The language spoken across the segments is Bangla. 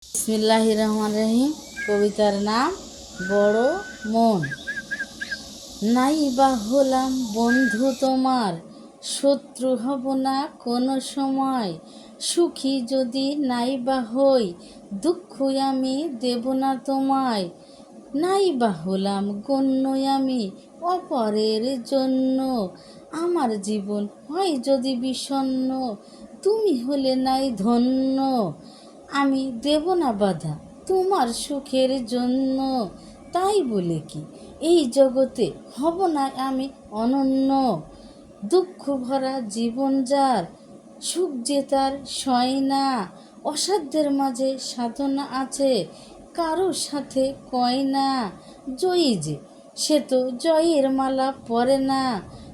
বিসমিল্লাহির রহমানির রহিম। কবিতার নাম বড় মন। নাই বা হলাম বন্ধু তোমার, শত্রু হব না কোনো সময়। সুখী যদি নাই বা হই, দুঃখ আমি দেব না তোমায়। নাই বা হলাম গণ্য আমি অপরের জন্য, আমার জীবন হয় যদি বিষণ্ণ, তুমি হলে নাই ধন্য। আমি দেব না বাধা তোমার সুখের জন্য, তাই বলে কি এই জগতে হব না আমি অনন্য। দুঃখ ভরা জীবন যার, সুখ যে তার সয় না। অসাধ্যের মাঝে সাধনা আছে, কারো সাথে কয় না। জয়ী যে সে তো জয়ের মালা পরে না,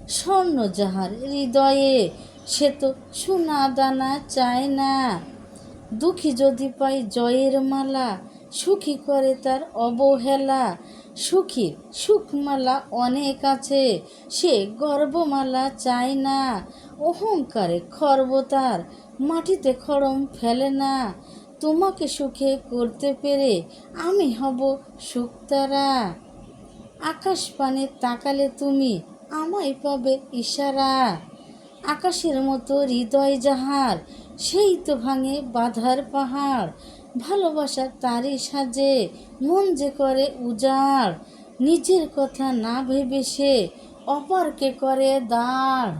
স্বর্ণ যাহার হৃদয়ে সে তো সোনা দানা চায় না। দুঃখী যদি পায় জয়ের মালা, সুখী করে তার অবহেলা। সুখীর সুখমালা অনেক আছে, সে গর্বমালা চায় না। অহংকারে খর্ব তার, মাটিতে খড়ম ফেলে না। তোমাকে সুখে করতে পেরে আমি হব শুকতারা। আকাশ পানে তাকালে তুমি আমায় পাবে ইশারা। আকাশের মতো হৃদয় যাহার, সেই তো ভাঙে বাধার পাহাড়। ভালোবাসা তারই সাজে, মন যে করে উজাড়। নিজের কথা না ভেবে সে অপরকে করে দাঁড়।